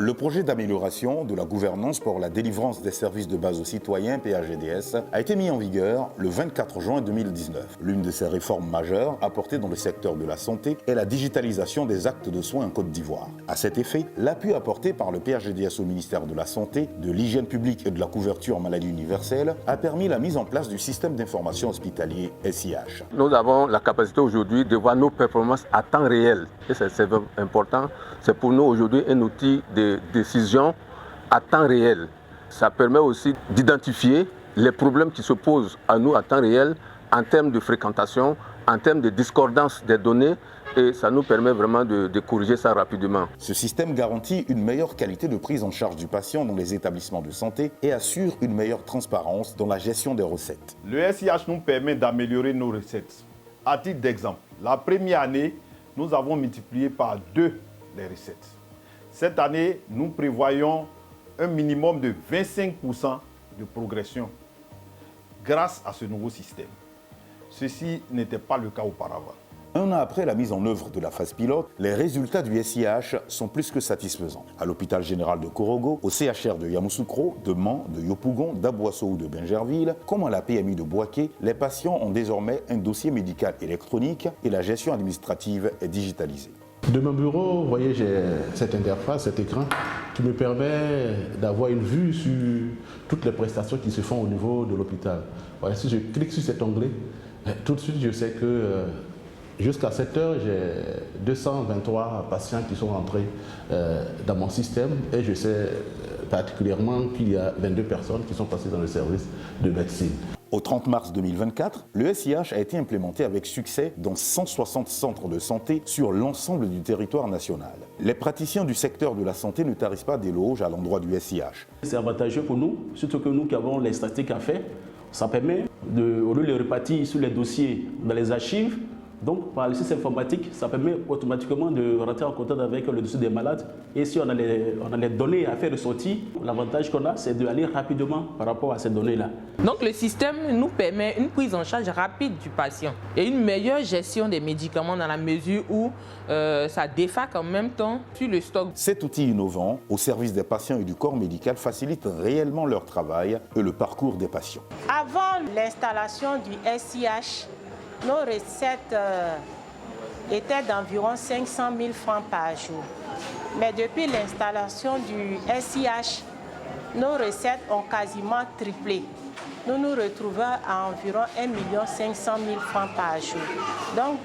Le projet d'amélioration de la gouvernance pour la délivrance des services de base aux citoyens, PAGDS, a été mis en vigueur le 24 juin 2019. L'une de ces réformes majeures apportées dans le secteur de la santé est la digitalisation des actes de soins en Côte d'Ivoire. À cet effet, l'appui apporté par le PAGDS au ministère de la Santé, de l'Hygiène publique et de la couverture maladie universelle a permis la mise en place du système d'information hospitalier SIH. Nous avons la capacité aujourd'hui de voir nos performances à temps réel. Et c'est important. C'est pour nous aujourd'hui un outil de décision à temps réel. Ça permet aussi d'identifier les problèmes qui se posent à nous à temps réel en termes de fréquentation, en termes de discordance des données, et ça nous permet vraiment de corriger ça rapidement. Ce système garantit une meilleure qualité de prise en charge du patient dans les établissements de santé et assure une meilleure transparence dans la gestion des recettes. Le SIH nous permet d'améliorer nos recettes. À titre d'exemple, la première année, nous avons multiplié par 2 les recettes. Cette année, nous prévoyons un minimum de 25% de progression grâce à ce nouveau système. Ceci n'était pas le cas auparavant. Un an après la mise en œuvre de la phase pilote, les résultats du SIH sont plus que satisfaisants. À l'hôpital général de Korogo, au CHR de Yamoussoukro, de Mans, de Yopougon, d'Aboisseau ou de Bingerville, comme à la PMI de Boaké, les patients ont désormais un dossier médical électronique et la gestion administrative est digitalisée. De mon bureau, vous voyez, j'ai cette interface, cet écran qui me permet d'avoir une vue sur toutes les prestations qui se font au niveau de l'hôpital. Voilà, si je clique sur cet onglet, tout de suite je sais que jusqu'à 7 heures, j'ai 223 patients qui sont rentrés dans mon système et je sais particulièrement qu'il y a 22 personnes qui sont passées dans le service de médecine. Au 30 mars 2024, le SIH a été implémenté avec succès dans 160 centres de santé sur l'ensemble du territoire national. Les praticiens du secteur de la santé ne tarissent pas d'éloges à l'endroit du SIH. C'est avantageux pour nous, surtout que nous qui avons les statistiques à faire. Ça permet au lieu de les répartir sur les dossiers dans les archives, donc par le système informatique, ça permet automatiquement de rentrer en contact avec le dossier des malades. Et si on a les données à faire ressortir, l'avantage qu'on a, c'est d'aller rapidement par rapport à ces données-là. Donc le système nous permet une prise en charge rapide du patient et une meilleure gestion des médicaments dans la mesure où ça défaque en même temps sur le stock. Cet outil innovant au service des patients et du corps médical facilite réellement leur travail et le parcours des patients. Avant l'installation du SIH, nos recettes étaient d'environ 500 000 francs par jour. Mais depuis l'installation du SIH, nos recettes ont quasiment triplé. Nous nous retrouvons à environ 1 500 000 francs par jour. Donc,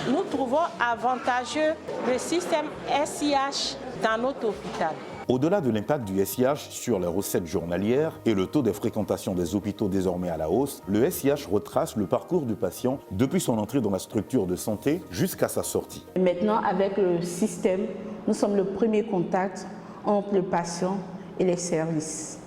nous trouvons avantageux le système SIH dans notre hôpital. Au-delà de l'impact du SIH sur les recettes journalières et le taux de fréquentation des hôpitaux désormais à la hausse, le SIH retrace le parcours du patient depuis son entrée dans la structure de santé jusqu'à sa sortie. Maintenant, avec le système, nous sommes le premier contact entre le patient et les services.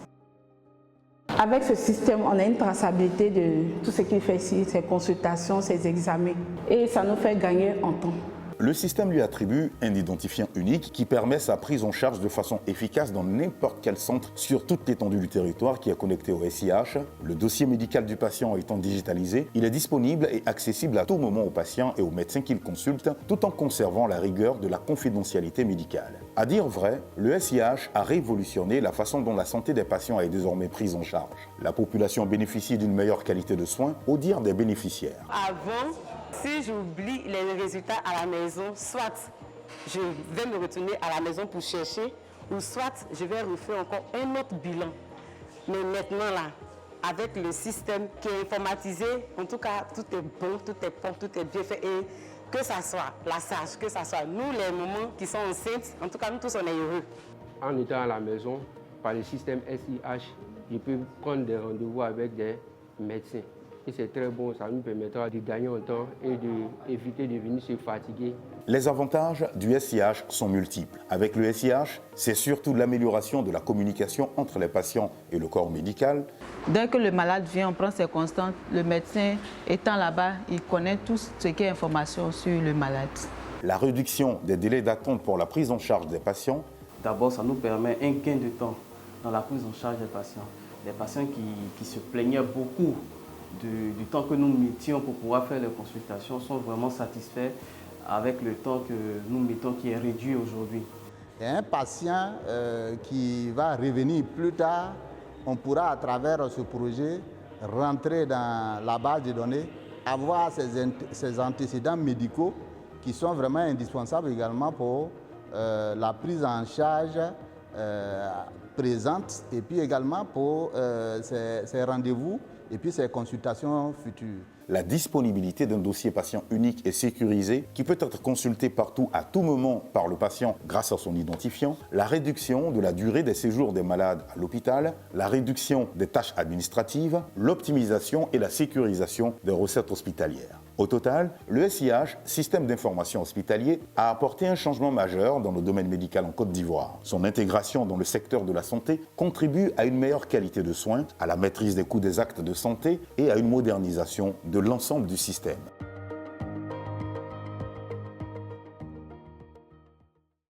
Avec ce système, on a une traçabilité de tout ce qu'il fait ici, ses consultations, ses examens, et ça nous fait gagner en temps. Le système lui attribue un identifiant unique qui permet sa prise en charge de façon efficace dans n'importe quel centre sur toute l'étendue du territoire qui est connecté au SIH. Le dossier médical du patient étant digitalisé, il est disponible et accessible à tout moment aux patients et aux médecins qu'il consulte, tout en conservant la rigueur de la confidentialité médicale. À dire vrai, le SIH a révolutionné la façon dont la santé des patients est désormais prise en charge. La population bénéficie d'une meilleure qualité de soins, au dire des bénéficiaires. Avant, si j'oublie les résultats à la maison, soit je vais me retourner à la maison pour chercher, ou soit je vais refaire encore un autre bilan. Mais maintenant, là, avec le système qui est informatisé, en tout cas, tout est bon, tout est propre, tout est bien fait. Et que ça soit la sage, que ça soit nous, les mamans qui sont enceintes, en tout cas, nous tous, on est heureux. En étant à la maison, par le système SIH, je peux prendre des rendez-vous avec des médecins. Et c'est très bon, ça nous permettra de gagner en temps et d'éviter de venir se fatiguer. Les avantages du SIH sont multiples. Avec le SIH, c'est surtout l'amélioration de la communication entre les patients et le corps médical. Dès que le malade vient, on prend ses constantes. Le médecin étant là-bas, il connaît tout ce qui est information sur le malade. La réduction des délais d'attente pour la prise en charge des patients. D'abord, ça nous permet un gain de temps dans la prise en charge des patients. Les patients qui se plaignaient beaucoup du temps que nous mettions pour pouvoir faire les consultations sont vraiment satisfaits avec le temps que nous mettons qui est réduit aujourd'hui. Et un patient qui va revenir plus tard, on pourra à travers ce projet rentrer dans la base de données, avoir ces antécédents médicaux qui sont vraiment indispensables également pour la prise en charge présente et puis également pour ces rendez-vous et puis ces consultations futures. La disponibilité d'un dossier patient unique et sécurisé qui peut être consulté partout à tout moment par le patient grâce à son identifiant, la réduction de la durée des séjours des malades à l'hôpital, la réduction des tâches administratives, l'optimisation et la sécurisation des recettes hospitalières. Au total, le SIH, Système d'information hospitalier, a apporté un changement majeur dans le domaine médical en Côte d'Ivoire. Son intégration dans le secteur de la santé contribue à une meilleure qualité de soins, à la maîtrise des coûts des actes de santé et à une modernisation de l'ensemble du système.